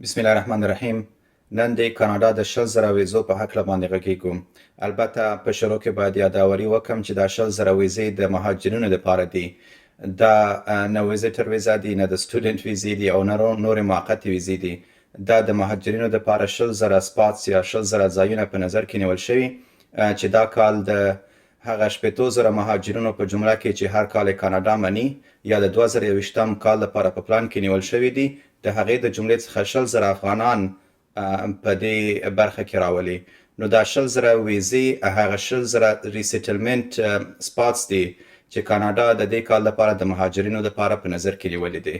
بسم الله الرحمن الرحیم. نن د کاناډا د 100,000 ویزو په هکله باندې غږیږو. البته په شروع کې باید یاداوري وکم چې دا 100,000 ویزې د مهاجرینو لپاره دي. دا نه ویزیټر ویزا دي، نه د سټوډنټ ویزې دي او نه نورې موقتې ویزې دي. دا د مهاجرینو لپاره 100,000 سپاتس یا 100,000 ځایونه په نظر کې نیول شوي چې دا کال د هغه 80,000 مهاجرینو په جمله کې چې هر کال کاناډا مني یا د 2021م کال لپاره په پلان کې نیول شوي دي، د هغې د جملې څخه 100,000 افغانان په دې برخه کې راولي. نو دا 100,000 ویزې هغه 100,000 ریسیټلمنټ سپاتس دي چې کاناډا د دې کال لپاره د مهاجرینو لپاره په نظر کې نیولي دي.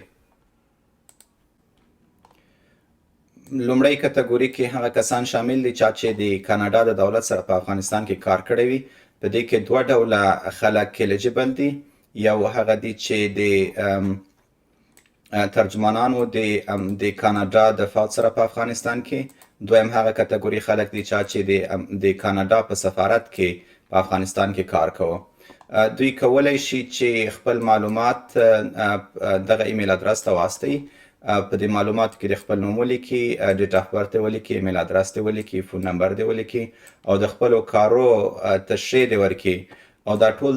لومړی کټګوري کې هغه کسان شامل دي چې د کاناډا د دولت سره په افغانستان کې کار کړی وي. په دې کې دوه ډوله خلک الیجیبل دي. یو هغه دي چې د ترجمانانو د کاناډا د فوج سره په افغانستان کې. دویم هغه کټګوري خلک دي چې د کاناډا په سفارت کې په افغانستان کې کار کوي. دوی کولی شي چې خپل معلومات دغه ایمیل ادرس ته واستوي. په دې معلوماتو کې د خپل نوم ولیکي، ډیټ اف برث یې ولیکي، ایمیل ادرس یې ولیکي، فون نمبر دې ولیکي او د خپلو کارو تشریح دې ورکړي او دا ټول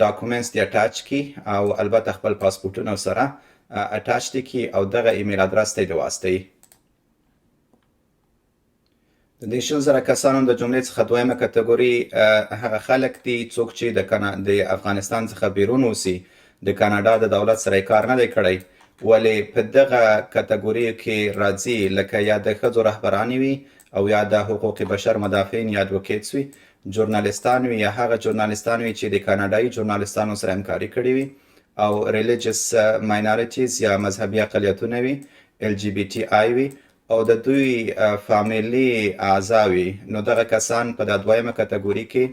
ډاکومنټس دې اټاچ کړي او البته خپل پاسپورټونه سره اټاچ دې کړي او دغه ایمیل ادرس ته یې واستوي. د دې 100,000 کسانو د جملې څخه دویمه کټګوري هغه خلک دي څوک چې د افغانستان څخه بیرون اوسي، د کاناډا د دولت سره کار نه دی کړی، ولې په دغه کټګوري کې راځي لکه یا د ښځو رهبرانې وي او یا د حقوق بشر مدافعین یا اډوکیټس وي، ژورنالیستان وي یا هغه ژورنالیستان وي چې د کاناډایي ژورنالیستانو سره همکاري کړې وي، او ریلیجیس ماینارټیز یا مذهبي اقلیتونه وي، LGBTI وي او د دوی فامیلي اعضا وي. نو دغه کسان په دا دویمه کټګوري کې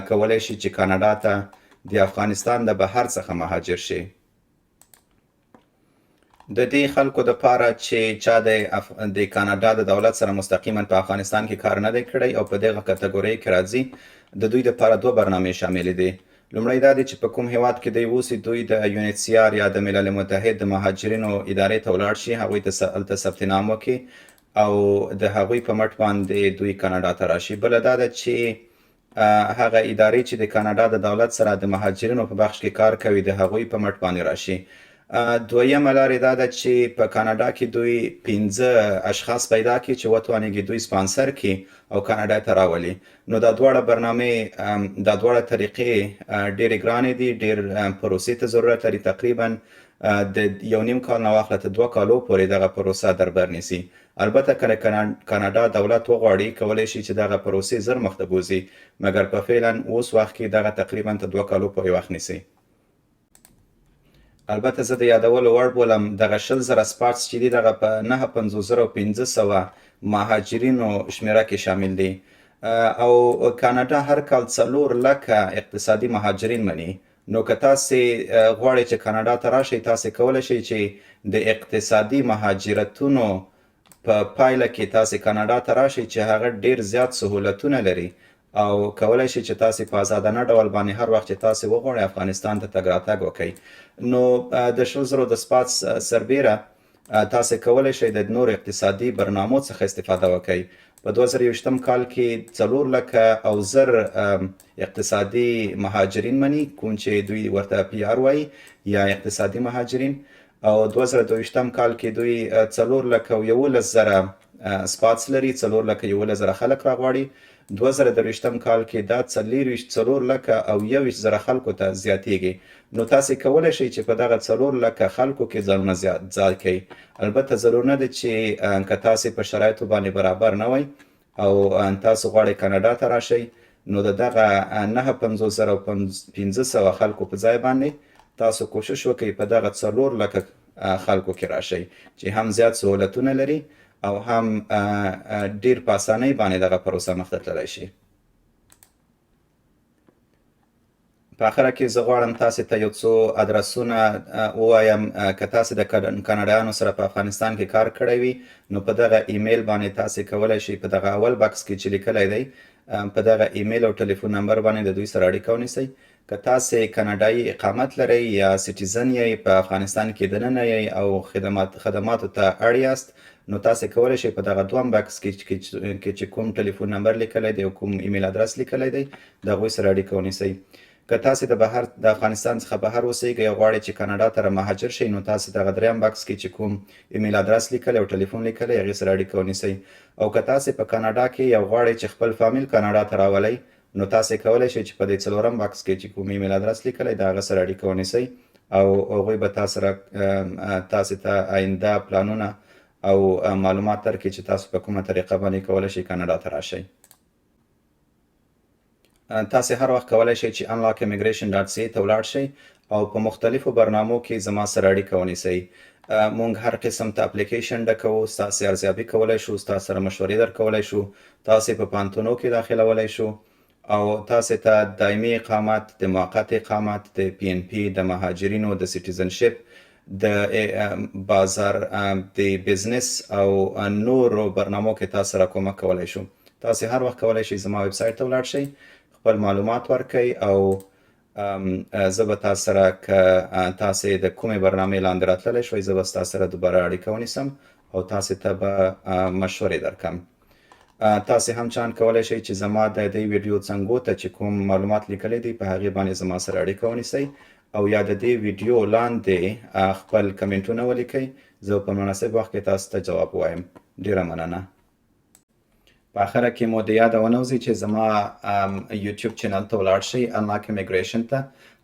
کولی شي چې کاناډا ته د افغانستان د بهر څخه مهاجر شي. د دې خلکو دپاره چې چا د کاناډا د دولت سره مستقیما په افغانستان کې کار نه دی کړی او په دغه کټګورۍ کې راځي، د دوی دپاره دوه برنامې شاملې دي. لومړی دا دی چې په کوم هیواد کې دی اوسي، دوی د UNHCR یا د ملل متحد د مهاجرینو ادارې ته ولاړ شي، هغوی ته هلته ثبت نام وکړي او د هغوی په مټ باندې دوی کاناډا ته راشي. بله دا ده چې هغه ادارې چې د کاناډا د دولت سره د مهاجرینو په بخش کې کار کوي د هغوی په مټ باندې راشي. دویمه لارې دا ده چې په کاناډا کې دوی 15 اشخاص پیدا کړي چې وتوانېږي دوی سپانسر کړي او کاناډا ته راولي. نو دا دواړه برنامې، دا دواړه طریقې ډېرې ګرانې دي، ډېر پروسې ته ضرورت لري. تقریبا د 1.5 کال نه واخله تر 2 کالو پورې دغه پروسه در بر نیسي. البته کله کاناډا دولت وغواړي کولی شي چې دغه پروسې زر مخته بوځي، مګر په فعلا اوس وخت کې دغه تقریبا تر 2 کالو پورې وخت نیسي. البته زه د یادولو وړ بولم دغه 100,000 سپارټس چې دي دغه په 950,500 مهاجرینو شمیره کې شامل دي او کاناډا هر کال 4 لکه اقتصادي مهاجرین مني. نو که تاسې غواړئ چې کاناډا ته راشئ، تاسې کولی شئ چې د اقتصادي مهاجرتونو په پایله کې تاسې کاناډا ته راشئ چې هغه ډیر زیات سهولتونه لري او کولی شي چې تاسې په ازادانه ډول باندې هر وخت چې تاسې وغواړئ افغانستان ته تګ راتګ وکړئ. نو د 100,000 د سپاتس سربیره تاسې کولی شئ د نورو اقتصادي برنامو څخه استفاده وکړئ. په 2021م کال کې 4 لکه او زر اقتصادي مهاجرین مني، کوم چې دوی ورته PR وایي یا اقتصادي مهاجرین، او 2022م کال کې دوی 4 لکه او 11,000 سپاتس لري، 4 لکه 11,000 خلک راغواړي. 2023م کال کې دا 4 لکه او 21,000 خلکو ته زیاتیږي. نو تاسې کولی شئ چې په دغه 4 لکه خلکو کې ځانونه ځای کړئ. البته ضرور نه ده چې که تاسې په شرایطو باندې برابر نه وئ او تاسو غواړئ کاناډا ته راشئ، نو د دغه 950,500 خلکو په ځای باندې تاسو کوشش وکړئ په دغه 4 لکه خلکو کې راشئ چې هم زیات سهولتونه لري او هم ډیر په اسانۍ باندې دغه پروسه مخته تللی شي. په اخره کې زه غواړم تاسې ته یو څو ادرسونه ووایم. که تاسې د کاناډایانو سره په افغانستان کې کار کړی وي، نو په دغه ایمیل باندې تاسې کولی شئ په دغه اول بکس کې چې لیکلی دی په دغه ایمیل او ټلیفون نمبر باندې د دوی سره اړیکه ونیسئ. که تاسې کاناډایي اقامت لرئ یا سټیزن یې په افغانستان کې دننه یې او خدماتو ته اړ یاست، نو تاسې کولی شئ په دغه دویم بکس کې چې کوم ټلیفون نمبر لیکلی دی او کوم ایمیل ادرس لیکلی دی د هغوی سره اړیکه ونیسئ. که تاسې د افغانستان څخه بهر اوسئ او غواړئ چې کاناډا ته مهاجر شئ، نو تاسې دغه دریم بکس کې چې کوم ایمیل ادرس لیکلی او ټلیفون لیکلی هغې سره اړیکه ونیسئ. او که تاسې په کاناډا کې یو غواړئ چې خپل فامیل کاناډا ته راولئ، نو تاسې کولی شئ چې په دې څلورم بکس کې چې کوم ایمیل ادرس لیکلی د هغه سره اړیکه ونیسئ او هغوی به تاسې ته آینده پلانونه او معلومات درکړي چې تاسو په کومه طریقه باندې کولی شئ کاناډا ته راشئ. تاسې هر وخت کولی شئ چې unlockimmigration.ca ته ولاړ شئ او په مختلفو برنامو کې زما سره اړیکه ونیسئ. مونږ هر قسم ته اپلیکیشن ډکوو، ستاسې ارزیابي کولی شو، ستاسو سره مشورې درکولی شو، تاسې په پوهنتونو کې داخلولی شو او تاسې ته دایمي اقامت، د موقت اقامت، د پی ان پی، د مهاجرینو، د سټیزنشپ، د بازار، د بزنس او نورو برنامو کې تاسو سره کومک کولی شو. تاسې هر وخت کولی شئ زما ویب سایټ ته ولاړ شئ، خپل معلومات ورکئ او زه به تاسو سره که تاسې د کومې برنامې لاندې راتللی شوئ، زه به ستاسو سره دوباره اړیکه ونیسم او تاسې ته به مشورې درکم. تاسې هم چاند کولی شئ چې زما د دې ویډیو څنګو ته چې کوم معلومات لیکلی دی په هغې باندې زما سره اړیکه ونیسئ او یا د دې ویډیو لاندې خپل کمنټونه ولیکئ، زه په مناسب وخت کې تاسو ته جواب ووایم. ډیره مننه. په اخره کې مو د یاده ونوځي چې زما یوټیوب چینل ته ولاړ شئ unlock immigration ته.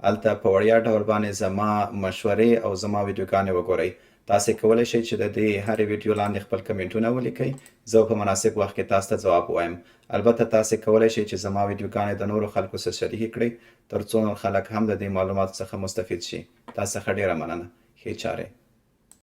هلته په وړیا ډول باندې زما مشورې او زما ویډیوګانې وګورئ. تاسې کولی شئ چې د دې هرې ویډیو لاندې خپل کمنټونه ولیکئ، زه په مناسب وخت کې تاسو ته ځواب ووایم. البته تاسې کولی شئ چې زما ویډیوګانې د نورو خلکو سره شریکې کړئ تر څو نور خلک هم د دې معلوماتو څخه مستفید شي. تاسو څخه ډیره مننه. ښې چارې.